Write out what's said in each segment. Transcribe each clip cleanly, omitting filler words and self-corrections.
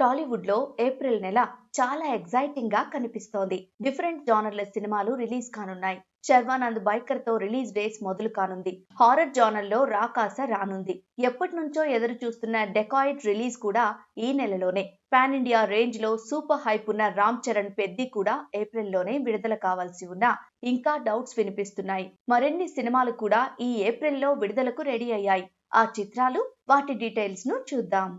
టాలీవుడ్ లో ఏప్రిల్ నెల చాలా ఎగ్జైటింగ్ గా కనిపిస్తోంది. డిఫరెంట్ జానర్ల సినిమాలు రిలీజ్ కానున్నాయి. శర్వానంద్ బైకర్ తో రిలీజ్ డేస్ మొదలు కానుంది. హారర్ జానర్ లో రాకాస రానుంది. ఎప్పటి నుంచో ఎదురు చూస్తున్న డెకాయిట్ రిలీజ్ కూడా ఈ నెలలోనే. పాన్ ఇండియా రేంజ్ లో సూపర్ హైప్ ఉన్న రామ్ చరణ్ పెద్ది కూడా ఏప్రిల్ లోనే విడుదల కావాల్సి ఉన్నా ఇంకా డౌట్స్ వినిపిస్తున్నాయి. మరిన్ని సినిమాలు కూడా ఈ ఏప్రిల్ లో విడుదలకు రెడీ అయ్యాయి. ఆ చిత్రాలు, వాటి డీటెయిల్స్ ను చూద్దాం.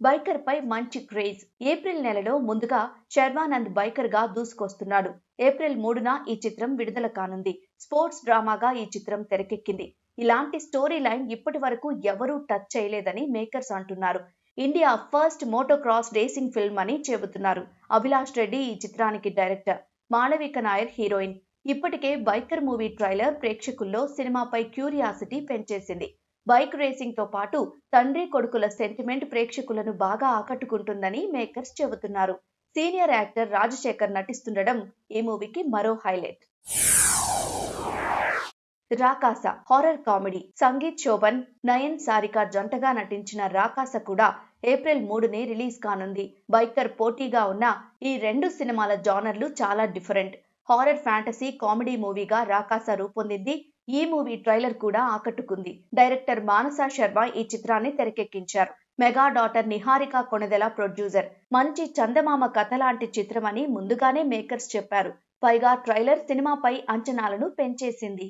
బైకర్ పై మంచి క్రేజ్. ఏప్రిల్ నెలలో ముందుగా శర్వానంద్ బైకర్ గా దూసుకొస్తున్నాడు. ఏప్రిల్ 3న ఈ చిత్రం విడుదల కానుంది. స్పోర్ట్స్ డ్రామాగా ఈ చిత్రం తెరకెక్కింది. ఇలాంటి స్టోరీ లైన్ ఇప్పటి వరకు ఎవరూ టచ్ చేయలేదని మేకర్స్ అంటున్నారు. India first motocross racing film అని చెబుతున్నారు. అభిలాష్ రెడ్డి ఈ చిత్రానికి డైరెక్టర్, మాళవిక నాయర్ హీరోయిన్. ఇప్పటికే బైకర్ మూవీ ట్రైలర్ ప్రేక్షకుల్లో సినిమాపై క్యూరియాసిటీ పెంచేసింది. బైక్ రేసింగ్ తో పాటు తండ్రి కొడుకుల సెంటిమెంట్ ప్రేక్షకులను బాగా ఆకట్టుకుంటుందని మేకర్స్ చెబుతున్నారు. సీనియర్ యాక్టర్ రాజశేఖర్ నటిస్తుండడం ఈ మూవీకి మరో highlight. Rakasa horror comedy. Sangeeth Shobhan, Nayan Sarika జంటగా నటించిన రాకాస కూడా ఏప్రిల్ 3ని రిలీజ్ కానుంది. బైకర్ పోటీగా ఉన్న ఈ రెండు సినిమాల జానర్లు చాలా డిఫరెంట్. హారర్ ఫ్యాంటసీ కామెడీ మూవీగా రాకాస రూపొందింది. ఈ మూవీ ట్రైలర్ కూడా ఆకట్టుకుంది. డైరెక్టర్ మానస శర్మ ఈ చిత్రాన్ని తెరకెక్కించారు. Mega daughter Niharika Konidela producer. మంచి చందమామ కథ లాంటి చిత్రమని ముందుగానే మేకర్స్ చెప్పారు. పైగా ట్రైలర్ సినిమాపై అంచనాలను పెంచేసింది.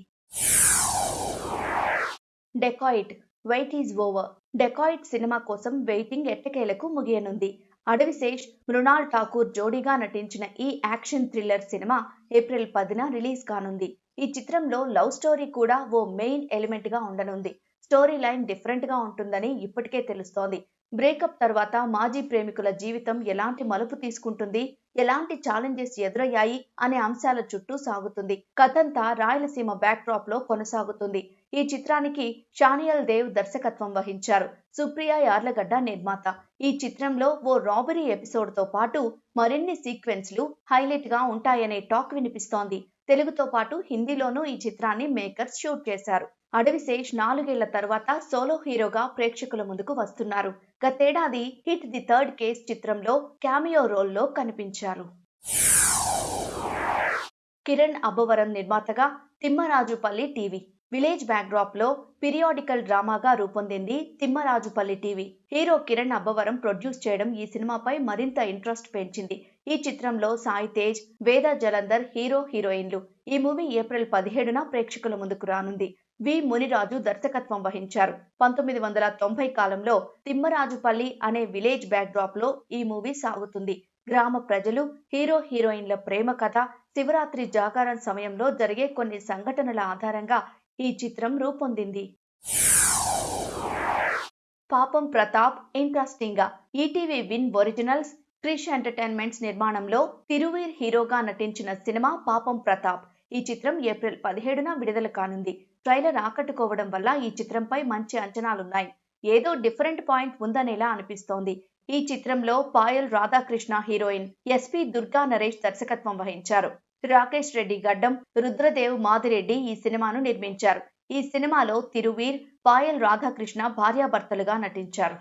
Dacoit wait is over. Dacoit cinema కోసం వెయిటింగ్ ఎట్టకేలకు ముగియనుంది. అడవిశేష్, మృణాల్ ఠాకూర్ జోడీగా నటించిన ఈ action thriller cinema April 10న release కానుంది. ఈ చిత్రంలో లవ్ స్టోరీ కూడా ఓ మెయిన్ ఎలిమెంట్ గా ఉండనుంది. స్టోరీ లైన్ డిఫరెంట్ గా ఉంటుందని ఇప్పటికే తెలుస్తోంది. బ్రేకప్ తర్వాత మాజీ ప్రేమికుల జీవితం ఎలాంటి మలుపు తీసుకుంటుంది, ఎలాంటి ఛాలెంజెస్ ఎదురయ్యాయి అనే అంశాల చుట్టూ సాగుతుంది. కథంతా రాయలసీమ బ్యాక్ డ్రాప్ లో కొనసాగుతుంది. ఈ చిత్రానికి షానియల్ దేవ్ దర్శకత్వం వహించారు. సుప్రియ యార్లగడ్డ నిర్మాత. ఈ చిత్రంలో ఓ రాబరీ ఎపిసోడ్ తో పాటు మరిన్ని సీక్వెన్స్లు హైలైట్ గా ఉంటాయనే టాక్ వినిపిస్తోంది. తెలుగుతో పాటు హిందీలోనూ ఈ చిత్రాన్ని మేకర్స్ షూట్ చేశారు. అడవిశేష్ 4 ఏళ్ల తర్వాత సోలో హీరోగా ప్రేక్షకుల ముందుకు వస్తున్నారు. గతేడాది హిట్ ది థర్డ్ కేస్ చిత్రంలో క్యామియో రోల్లో కనిపించారు. కిరణ్ అబ్బవరం నిర్మాతగా Thimmarajupalli TV. Village backdrop లో పీరియాడికల్ డ్రామాగా రూపొందింది Thimmarajupalli TV. Hero Kiran Abbavaram produce చేయడం ఈ సినిమాపై మరింత ఇంట్రెస్ట్ పెంచింది. ఈ చిత్రంలో సాయి తేజ్, వేద జలంధర్ హీరో హీరోయిన్లు. ఈ మూవీ ఏప్రిల్ 17న ప్రేక్షకుల ముందుకు రానుంది. వి మునిరాజు దర్శకత్వం వహించారు. 1990 కాలంలో తిమ్మరాజుపల్లి అనే విలేజ్ బ్యాక్ డ్రాప్ లో ఈ మూవీ సాగుతుంది. గ్రామ ప్రజలు, హీరో హీరోయిన్ల ప్రేమ కథ, శివరాత్రి జాగారం సమయంలో జరిగే కొన్ని సంఘటనల ఆధారంగా ఈ చిత్రం రూపొందింది. పాపం ప్రతాప్ ఇంట్రెస్టింగ్ గా. ETV Win originals, Krish entertainments నిర్మాణంలో తిరువీర్ హీరోగా నటించిన సినిమా పాపం ప్రతాప్. ఈ చిత్రం ఏప్రిల్ 17న విడుదల కానుంది. ట్రైలర్ ఆకట్టుకోవడం వల్ల ఈ చిత్రంపై మంచి అంచనాలున్నాయి. ఏదో డిఫరెంట్ పాయింట్ ఉందనేలా అనిపిస్తోంది. ఈ చిత్రంలో పాయల్ రాధాకృష్ణ హీరోయిన్. ఎస్పీ దుర్గా నరేష్ దర్శకత్వం వహించారు. రాకేష్ రెడ్డి గడ్డం, రుద్రదేవ్ మాదిరెడ్డి ఈ సినిమాను నిర్మించారు. ఈ సినిమాలో తిరువీర్, పాయల్ రాధాకృష్ణ భార్యాభర్తలుగా నటించారు.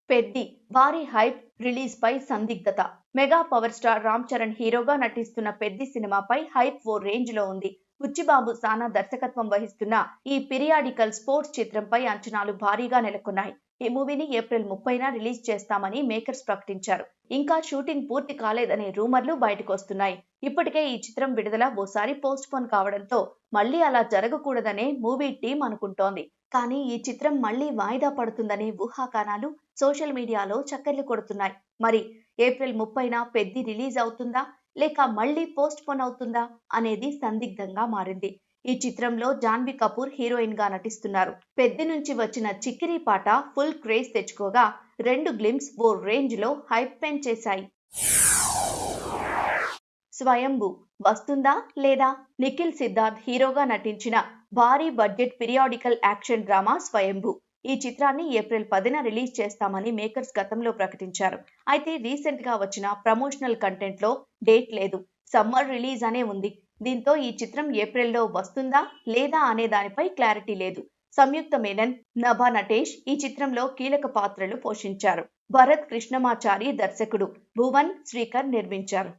పెద్ది భారీ హైప్. రిలీజ్ పై సందిగ్ధత. Mega power star Ram Charan హీరోగా నటిస్తున్న పెద్ది సినిమాపై హైప్ ఓ రేంజ్ లో ఉంది. బుచ్చిబాబు సానా దర్శకత్వం వహిస్తున్న ఈ పీరియాడికల్ స్పోర్ట్స్ చిత్రంపై అంచనాలు భారీగా నెలకొన్నాయి. ఈ మూవీని ఏప్రిల్ 30న రిలీజ్ చేస్తామని మేకర్స్ ప్రకటించారు. ఇంకా షూటింగ్ పూర్తి కాలేదనే రూమర్లు బయటకు వస్తున్నాయి. ఇప్పటికే ఈ చిత్రం విడుదల ఓసారి పోస్ట్ పోన్ కావడంతో మళ్లీ అలా జరగకూడదనే మూవీ టీం అనుకుంటోంది. కానీ ఈ చిత్రం మళ్లీ వాయిదా పడుతుందనే ఊహాగానాలు సోషల్ మీడియాలో చక్కర్లు కొడుతున్నాయి. మరి ఏప్రిల్ 30న పెద్ది రిలీజ్ అవుతుందా, లేక మళ్లీ పోస్ట్ పోన్ అవుతుందా అనేది సందిగ్ధంగా మారింది. ఈ చిత్రంలో జాన్వీ కపూర్ హీరోయిన్ గా నటిస్తున్నారు. పెద్ది నుంచి వచ్చిన చిక్కిరి పాట ఫుల్ క్రేజ్ తెచ్చుకోగా, 2 గ్లిమ్స్ ఓ రేంజ్ లో హైప్ పెంచేశాయి. స్వయంభూ వస్తుందా లేదా? నిఖిల్ సిద్ధార్థ్ హీరోగా నటించిన భారీ బడ్జెట్ పీరియాడికల్ యాక్షన్ డ్రామా స్వయంభూ. ఈ చిత్రాన్ని ఏప్రిల్ 10న రిలీజ్ చేస్తామని మేకర్స్ గతంలో ప్రకటించారు. అయితే రీసెంట్ గా వచ్చిన ప్రమోషనల్ కంటెంట్ లో డేట్ లేదు, సమ్మర్ రిలీజ్ అనే ఉంది. దీంతో ఈ చిత్రం ఏప్రిల్లో వస్తుందా లేదా అనే దానిపై క్లారిటీ లేదు. సంయుక్త మేనన్, నభా నటేష్ ఈ చిత్రంలో కీలక పాత్రలు పోషించారు. భరత్ కృష్ణమాచారి దర్శకుడు, భువన్ శ్రీకర్ నిర్మించారు.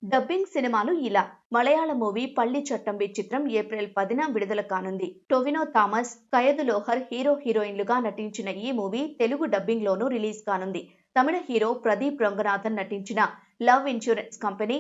డబ్బింగ్ సినిమాలు ఇలా. మలయాళ మూవీ పల్లి చట్టంబి చిత్రం ఏప్రిల్ 10న విడుదల కానుంది. టొవినో థామస్, కయదు లోహర్ హీరోయిన్లుగా నటించిన ఈ మూవీ తెలుగు డబ్బింగ్ లోనూ రిలీజ్ కానుంది. తమిళ హీరో ప్రదీప్ రంగనాథన్ నటించిన love insurance company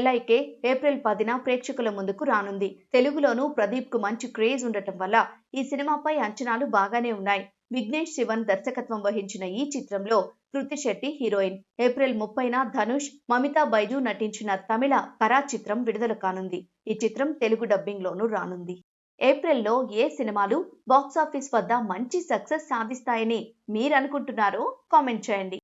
LIK April 10న ప్రేక్షకుల ముందుకు రానుంది. తెలుగులోనూ ప్రదీప్ కు మంచి క్రేజ్ ఉండటం వల్ల ఈ సినిమాపై అంచనాలు బాగానే ఉన్నాయి. విఘ్నేష్ శివన్ దర్శకత్వం వహించిన ఈ చిత్రంలో కృతి శెట్టి హీరోయిన్. ఏప్రిల్ 30న ధనుష్, మమితా బైజు నటించిన తమిళ కరా చిత్రం విడుదల కానుంది. ఈ చిత్రం తెలుగు డబ్బింగ్ లోనూ రానుంది. ఏప్రిల్లో ఏ సినిమాలు బాక్సాఫీస్ వద్ద మంచి సక్సెస్ సాధిస్తాయని మీరనుకుంటున్నారో కామెంట్ చేయండి.